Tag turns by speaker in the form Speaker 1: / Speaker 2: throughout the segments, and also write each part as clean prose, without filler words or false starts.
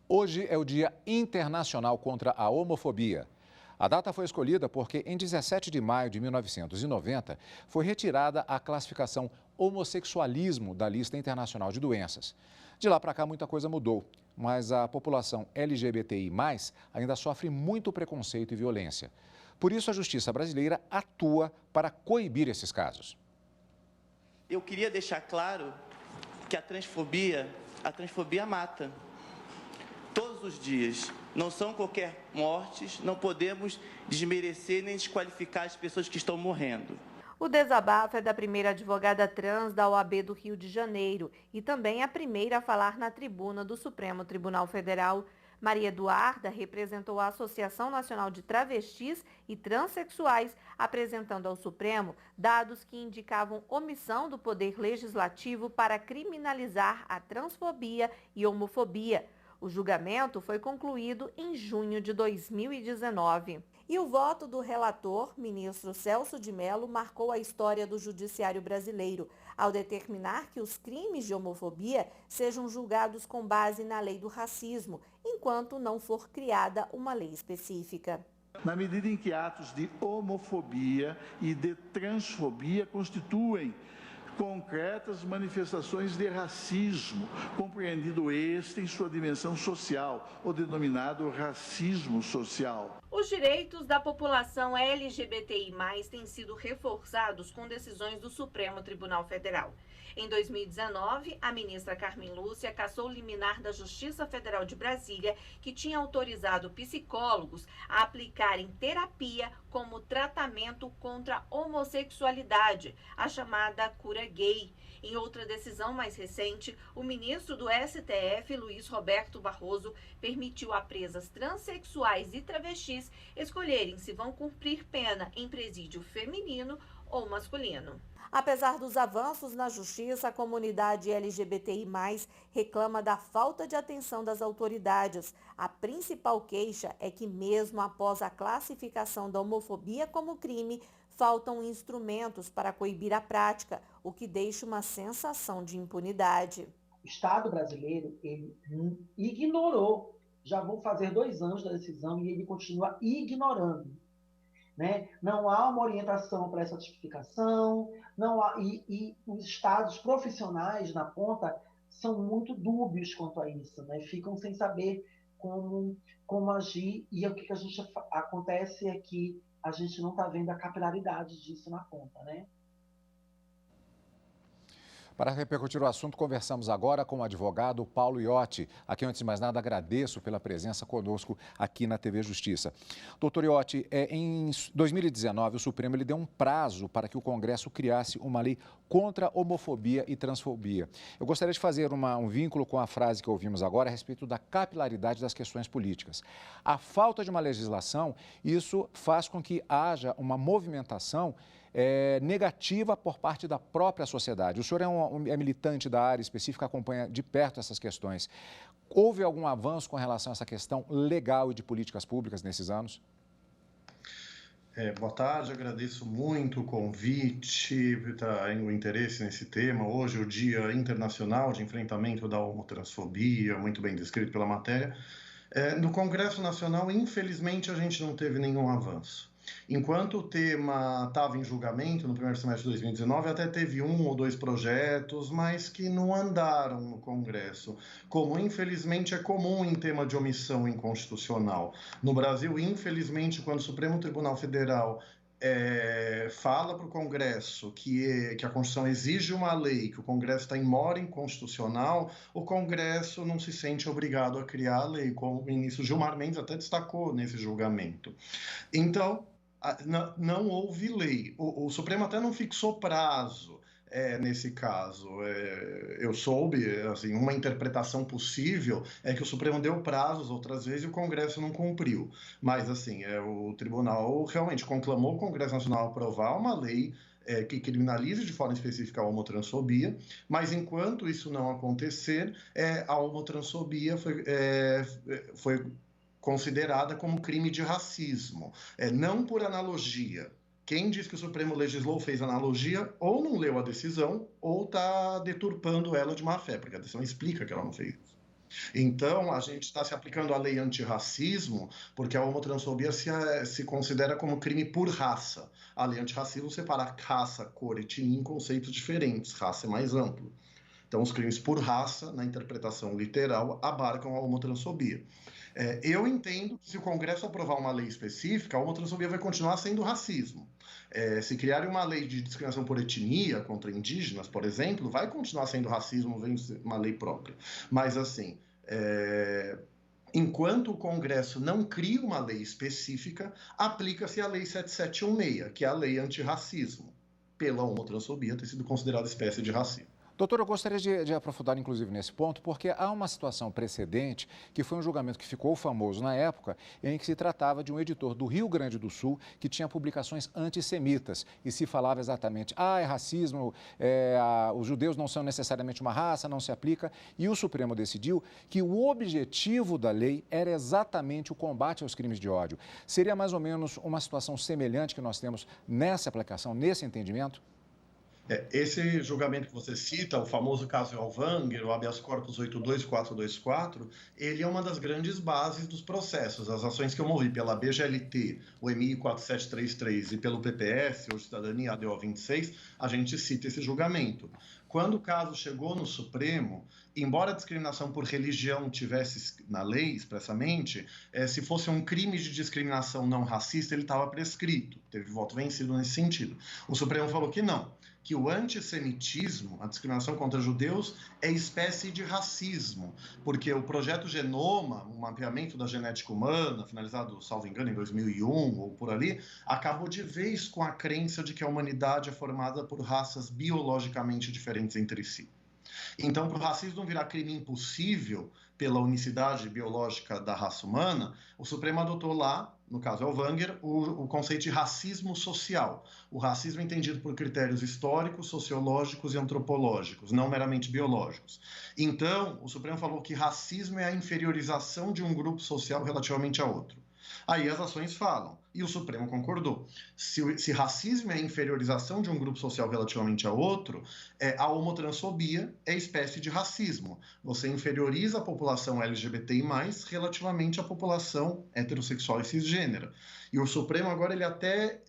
Speaker 1: Hoje é o Dia Internacional contra a Homofobia. A data foi escolhida porque, em 17 de maio de 1990, foi retirada a classificação homossexualismo da lista internacional de doenças. De lá para cá, muita coisa mudou, mas a população LGBTI+, ainda sofre muito preconceito e violência. Por isso, a Justiça brasileira atua para coibir esses casos.
Speaker 2: Eu queria deixar claro que a transfobia mata. Todos os dias. Não são qualquer mortes, não podemos desmerecer nem desqualificar as pessoas que estão morrendo.
Speaker 3: O desabafo é da primeira advogada trans da OAB do Rio de Janeiro e também a primeira a falar na tribuna do Supremo Tribunal Federal. Maria Eduarda representou a Associação Nacional de Travestis e Transsexuais, apresentando ao Supremo dados que indicavam omissão do Poder Legislativo para criminalizar a transfobia e homofobia. O julgamento foi concluído em junho de 2019. E o voto do relator, ministro Celso de Mello, marcou a história do judiciário brasileiro, ao determinar que os crimes de homofobia sejam julgados com base na lei do racismo, enquanto não for criada uma lei específica.
Speaker 4: Na medida em que atos de homofobia e de transfobia constituem concretas manifestações de racismo, compreendido este em sua dimensão social, o denominado racismo social.
Speaker 3: Os direitos da população LGBTI+, têm sido reforçados com decisões do Supremo Tribunal Federal. Em 2019, a ministra Carmen Lúcia cassou liminar da Justiça Federal de Brasília, que tinha autorizado psicólogos a aplicarem terapia como tratamento contra a homossexualidade, a chamada cura gay. Em outra decisão mais recente, o ministro do STF, Luiz Roberto Barroso, permitiu a presas transexuais e travestis escolherem se vão cumprir pena em presídio feminino ou masculino. Apesar dos avanços na justiça, a comunidade LGBTI+, reclama da falta de atenção das autoridades. A principal queixa é que, mesmo após a classificação da homofobia como crime, faltam instrumentos para coibir a prática, o que deixa uma sensação de impunidade.
Speaker 5: O Estado brasileiro, ele ignorou, já vão fazer 2 anos da decisão e ele continua ignorando. Né? Não há uma orientação para essa tipificação, não há, e os estados profissionais na ponta são muito dúbios quanto a isso, né? Ficam sem saber como agir, e o que acontece é que a gente não está vendo a capilaridade disso na ponta, né?
Speaker 1: Para repercutir o assunto, conversamos agora com o advogado Paulo Iotti, a quem, antes de mais nada, agradeço pela presença conosco aqui na TV Justiça. Doutor Iotti, em 2019, o Supremo ele deu um prazo para que o Congresso criasse uma lei contra homofobia e transfobia. Eu gostaria de fazer um vínculo com a frase que ouvimos agora a respeito da capilaridade das questões políticas. A falta de uma legislação, isso faz com que haja uma movimentação negativa por parte da própria sociedade. O senhor é militante da área específica, acompanha de perto essas questões. Houve algum avanço com relação a essa questão legal e de políticas públicas nesses anos?
Speaker 6: Boa tarde, agradeço muito o convite, o interesse nesse tema. Hoje é o Dia Internacional de Enfrentamento da Homotransfobia, muito bem descrito pela matéria. No Congresso Nacional, infelizmente, a gente não teve nenhum avanço. Enquanto o tema estava em julgamento no primeiro semestre de 2019, até teve 1 ou 2 projetos, mas que não andaram no Congresso, como infelizmente é comum em tema de omissão inconstitucional. No Brasil, infelizmente, quando o Supremo Tribunal Federal fala para o Congresso que a Constituição exige uma lei, que o Congresso está em mora inconstitucional, o Congresso não se sente obrigado a criar a lei, como o ministro Gilmar Mendes até destacou nesse julgamento. Então, não houve lei. O Supremo até não fixou prazo nesse caso. Eu soube, assim, uma interpretação possível é que o Supremo deu prazos outras vezes e o Congresso não cumpriu. Mas, assim, o Tribunal realmente conclamou o Congresso Nacional a aprovar uma lei que criminalize de forma específica a homotransfobia, mas enquanto isso não acontecer, a homotransfobia foi considerada como crime de racismo, não por analogia. Quem diz que o Supremo legislou fez analogia, ou não leu a decisão, ou está deturpando ela de má fé, porque a decisão explica que ela não fez isso. Então, a gente está se aplicando a lei antirracismo porque a homotransfobia se considera como crime por raça. A lei antirracismo separa raça, cor, etnia em conceitos diferentes. Raça é mais amplo. Então, os crimes por raça, na interpretação literal, abarcam a homotransfobia. Eu entendo que se o Congresso aprovar uma lei específica, a homotransfobia vai continuar sendo racismo. Se criarem uma lei de discriminação por etnia contra indígenas, por exemplo, vai continuar sendo racismo, vem uma lei própria. Mas, assim, enquanto o Congresso não cria uma lei específica, aplica-se a Lei 7716, que é a lei antirracismo, pela homotransfobia ter sido considerada espécie de racismo.
Speaker 1: Doutor, eu gostaria de aprofundar, inclusive, nesse ponto, porque há uma situação precedente, que foi um julgamento que ficou famoso na época, em que se tratava de um editor do Rio Grande do Sul que tinha publicações antissemitas e se falava exatamente, é racismo, os judeus não são necessariamente uma raça, não se aplica, e o Supremo decidiu que o objetivo da lei era exatamente o combate aos crimes de ódio. Seria mais ou menos uma situação semelhante que nós temos nessa aplicação, nesse entendimento?
Speaker 6: Esse julgamento que você cita, o famoso caso Elvanger, o habeas corpus 82424, ele é uma das grandes bases dos processos. As ações que eu movi pela BGLT, o MI 4733 e pelo PPS, ou Cidadania ADO 26, a gente cita esse julgamento. Quando o caso chegou no Supremo, embora a discriminação por religião tivesse na lei expressamente, se fosse um crime de discriminação não racista, ele estava prescrito. Teve voto vencido nesse sentido. O Supremo falou que não, que o antissemitismo, a discriminação contra judeus, é espécie de racismo, porque o projeto Genoma, um mapeamento da genética humana, finalizado, salvo engano, em 2001 ou por ali, acabou de vez com a crença de que a humanidade é formada por raças biologicamente diferentes entre si. Então, para o racismo não virar crime impossível pela unicidade biológica da raça humana, o Supremo adotou lá, no caso Elvanger, o conceito de racismo social. O racismo entendido por critérios históricos, sociológicos e antropológicos, não meramente biológicos. Então, o Supremo falou que racismo é a inferiorização de um grupo social relativamente a outro. Aí as ações falam, e o Supremo concordou. Se racismo é a inferiorização de um grupo social relativamente a outro, a homotransfobia é espécie de racismo. Você inferioriza a população LGBTI+, relativamente à população heterossexual e cisgênera. E o Supremo agora ele até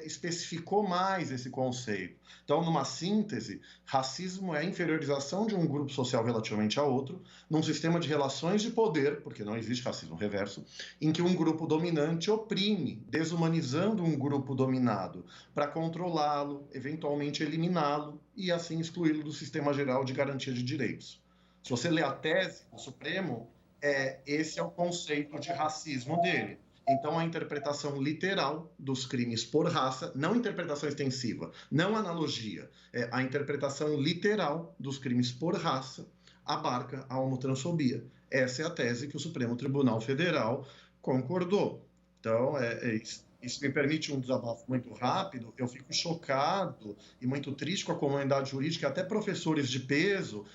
Speaker 6: especificou mais esse conceito. Então, numa síntese, racismo é a inferiorização de um grupo social relativamente a outro, num sistema de relações de poder, porque não existe racismo reverso, em que um grupo dominante oprime, desumanizando um grupo dominado, para controlá-lo, eventualmente eliminá-lo e assim excluí-lo do sistema geral de garantia de direitos. Se você lê a tese do Supremo, esse é o conceito de racismo dele. Então, a interpretação literal dos crimes por raça, não interpretação extensiva, não analogia, a interpretação literal dos crimes por raça abarca a homotransfobia. Essa é a tese que o Supremo Tribunal Federal concordou. Então, isso me permite um desabafo muito rápido. Eu fico chocado e muito triste com a comunidade jurídica, até professores de peso,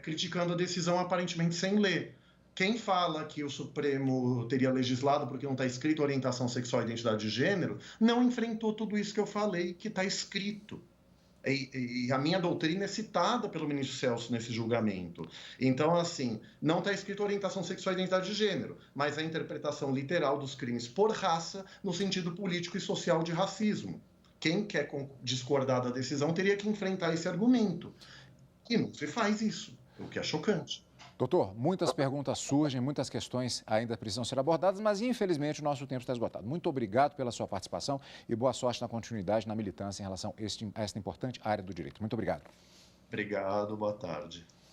Speaker 6: criticando a decisão aparentemente sem ler. Quem fala que o Supremo teria legislado porque não está escrito orientação sexual e identidade de gênero, não enfrentou tudo isso que eu falei, que está escrito. E a minha doutrina é citada pelo ministro Celso nesse julgamento. Então, assim, não está escrito orientação sexual e identidade de gênero, mas a interpretação literal dos crimes por raça no sentido político e social de racismo. Quem quer discordar da decisão teria que enfrentar esse argumento. E não se faz isso, o que é chocante.
Speaker 1: Doutor, muitas perguntas surgem, muitas questões ainda precisam ser abordadas, mas infelizmente o nosso tempo está esgotado. Muito obrigado pela sua participação e boa sorte na continuidade, na militância em relação a esta importante área do direito. Muito obrigado.
Speaker 6: Obrigado, boa tarde.